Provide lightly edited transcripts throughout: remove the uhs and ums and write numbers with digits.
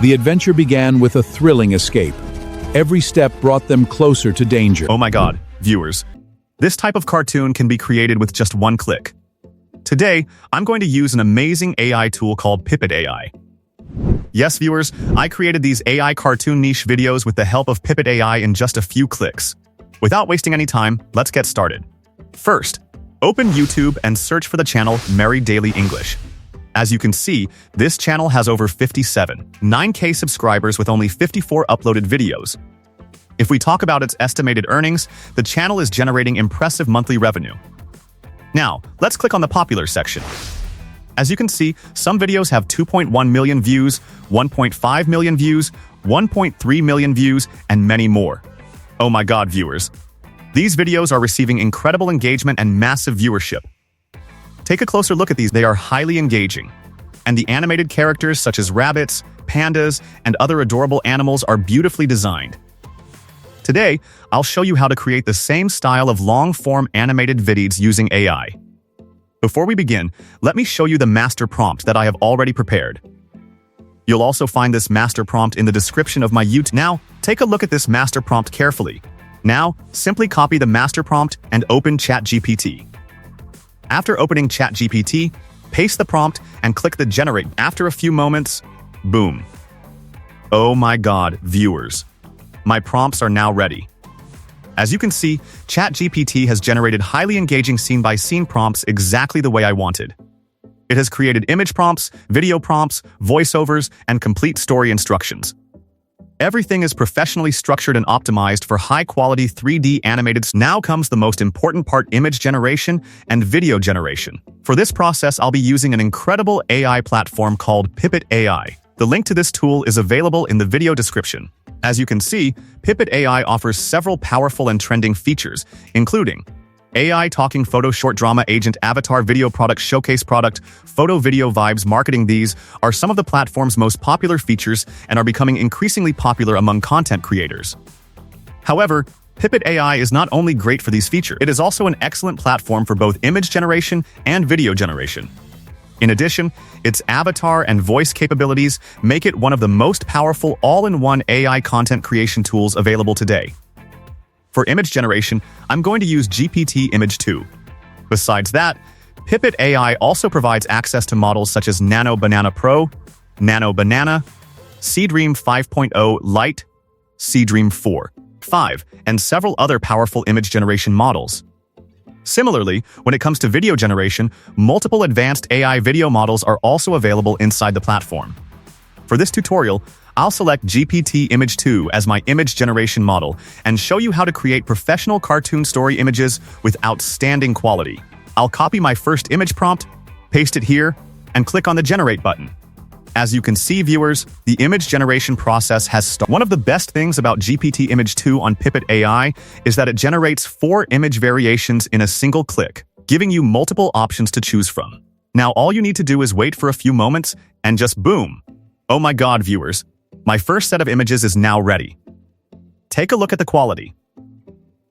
The adventure began with a thrilling escape. Every step brought them closer to danger. Oh my God, viewers. This type of cartoon can be created with just one click. Today, I'm going to use an amazing AI tool called Pippit AI. Yes, viewers, I created these AI cartoon niche videos with the help of Pippit AI in just a few clicks. Without wasting any time, let's get started. First, open YouTube and search for the channel Mary Daily English. As you can see, this channel has over 9K subscribers with only 54 uploaded videos. If we talk about its estimated earnings, the channel is generating impressive monthly revenue. Now, let's click on the popular section. As you can see, some videos have 2.1 million views, 1.5 million views, 1.3 million views, and many more. Oh my God, viewers. These videos are receiving incredible engagement and massive viewership. Take a closer look at these. They are highly engaging. And the animated characters such as rabbits, pandas, and other adorable animals are beautifully designed. Today, I'll show you how to create the same style of long-form animated videos using AI. Before we begin, let me show you the master prompt that I have already prepared. You'll also find this master prompt in the description of my YouTube. Now, take a look at this master prompt carefully. Now, simply copy the master prompt and open ChatGPT. After opening ChatGPT, paste the prompt and click the generate. After a few moments, boom. Oh my God, viewers. My prompts are now ready. As you can see, ChatGPT has generated highly engaging scene-by-scene prompts exactly the way I wanted. It has created image prompts, video prompts, voiceovers, and complete story instructions. Everything is professionally structured and optimized for high-quality 3D animated. Now comes the most important part: image generation and video generation. For this process, I'll be using an incredible AI platform called Pippit AI. The link to this tool is available in the video description. As you can see, Pippit AI offers several powerful and trending features, including AI Talking Photo Short Drama Agent Avatar Video Product Showcase Product Photo Video Vibes Marketing. These are some of the platform's most popular features and are becoming increasingly popular among content creators. However, Pippit AI is not only great for these features, it is also an excellent platform for both image generation and video generation. In addition, its avatar and voice capabilities make it one of the most powerful all-in-one AI content creation tools available today. For image generation, I'm going to use GPT Image 2. Besides that, Pippit AI also provides access to models such as Nano Banana Pro, Nano Banana, Seedream 5.0 Lite, Seedream 4.5, and several other powerful image generation models. Similarly, when it comes to video generation, multiple advanced AI video models are also available inside the platform. For this tutorial, I'll select GPT Image 2 as my image generation model and show you how to create professional cartoon story images with outstanding quality. I'll copy my first image prompt, paste it here, and click on the Generate button. As you can see, viewers, the image generation process has started. One of the best things about GPT Image 2 on Pippit AI is that it generates 4 image variations in a single click, giving you multiple options to choose from. Now, all you need to do is wait for a few moments and just boom. Oh my God, viewers. My first set of images is now ready. Take a look at the quality.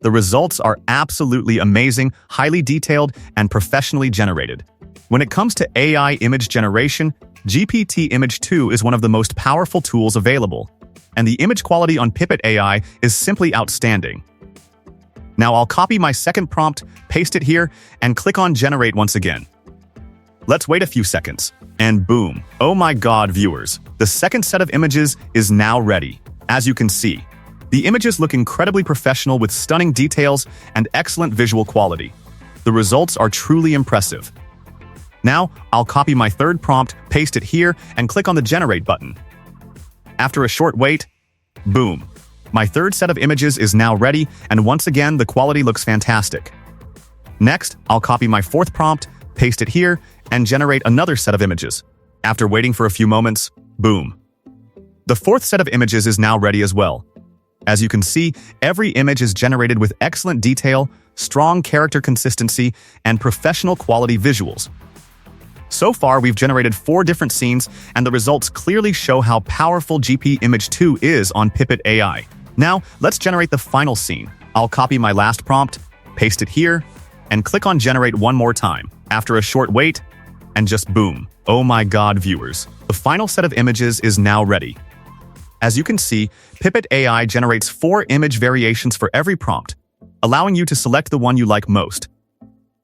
The results are absolutely amazing, highly detailed, and professionally generated. When it comes to AI image generation, GPT Image 2 is one of the most powerful tools available, and the image quality on Pippit AI is simply outstanding. Now I'll copy my second prompt, paste it here, and click on Generate once again. Let's wait a few seconds, and boom. Oh my God, viewers. The second set of images is now ready. As you can see, the images look incredibly professional with stunning details and excellent visual quality. The results are truly impressive. Now, I'll copy my third prompt, paste it here, and click on the Generate button. After a short wait, boom. My third set of images is now ready, and once again, the quality looks fantastic. Next, I'll copy my fourth prompt, paste it here, and generate another set of images. After waiting for a few moments, boom. The fourth set of images is now ready as well. As you can see, every image is generated with excellent detail, strong character consistency, and professional quality visuals. So far, we've generated 4 different scenes, and the results clearly show how powerful GPT Image 2 is on Pippit AI. Now, let's generate the final scene. I'll copy my last prompt, paste it here, and click on Generate one more time. After a short wait, and just boom. Oh my God, viewers. The final set of images is now ready. As you can see, Pippit AI generates 4 image variations for every prompt, allowing you to select the one you like most.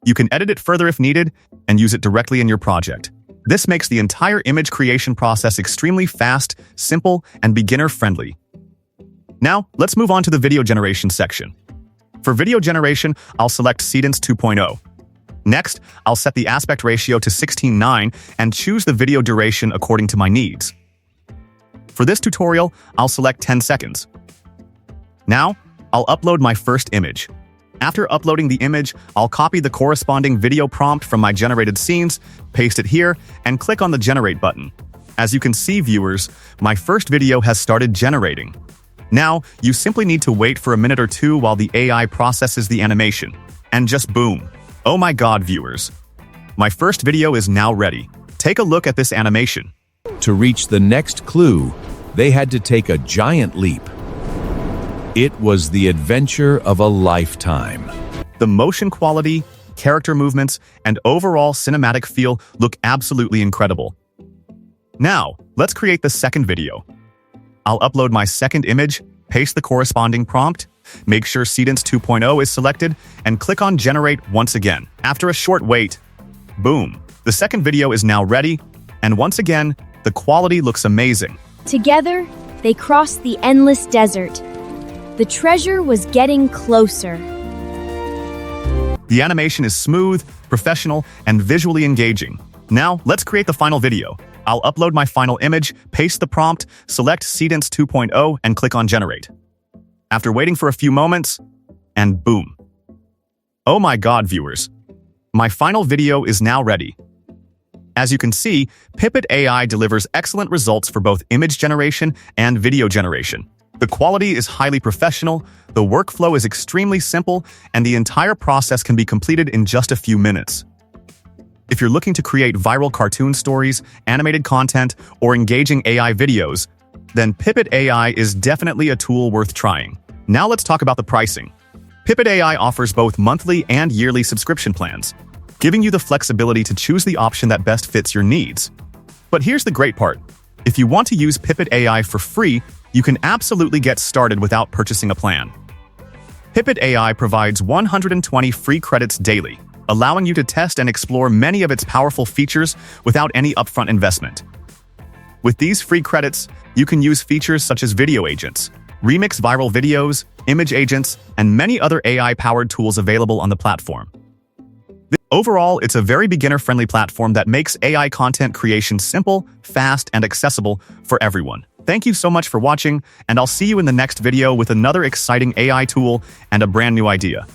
You can edit it further if needed and use it directly in your project. This makes the entire image creation process extremely fast, simple, and beginner-friendly. Now, let's move on to the video generation section. For video generation, I'll select Seedance 2.0. Next, I'll set the aspect ratio to 16:9 and choose the video duration according to my needs. For this tutorial, I'll select 10 seconds. Now, I'll upload my first image. After uploading the image, I'll copy the corresponding video prompt from my generated scenes, paste it here, and click on the Generate button. As you can see, viewers, my first video has started generating. Now, you simply need to wait for a minute or two while the AI processes the animation. And just boom. Oh my god, viewers. My first video is now ready. Take a look at this animation. To reach the next clue, they had to take a giant leap. It was the adventure of a lifetime. The motion quality, character movements, and overall cinematic feel look absolutely incredible. Now, let's create the second video. I'll upload my second image, paste the corresponding prompt, make sure Seedance 2.0 is selected, and click on Generate once again. After a short wait, boom, the second video is now ready, and once again, the quality looks amazing. Together, they crossed the endless desert. The treasure was getting closer. The animation is smooth, professional, and visually engaging. Now, let's create the final video. I'll upload my final image, paste the prompt, select Seedance 2.0, and click on Generate. After waiting for a few moments, and boom. Oh my god, viewers. My final video is now ready. As you can see, Pippit AI delivers excellent results for both image generation and video generation. The quality is highly professional, the workflow is extremely simple, and the entire process can be completed in just a few minutes. If you're looking to create viral cartoon stories, animated content, or engaging AI videos, then Pippit AI is definitely a tool worth trying. Now let's talk about the pricing. Pippit AI offers both monthly and yearly subscription plans, giving you the flexibility to choose the option that best fits your needs. But here's the great part. If you want to use Pippit AI for free, you can absolutely get started without purchasing a plan. Pippit AI provides 120 free credits daily, allowing you to test and explore many of its powerful features without any upfront investment. With these free credits, you can use features such as video agents, remix viral videos, image agents, and many other AI-powered tools available on the platform. Overall, it's a very beginner-friendly platform that makes AI content creation simple, fast, and accessible for everyone. Thank you so much for watching, and I'll see you in the next video with another exciting AI tool and a brand new idea.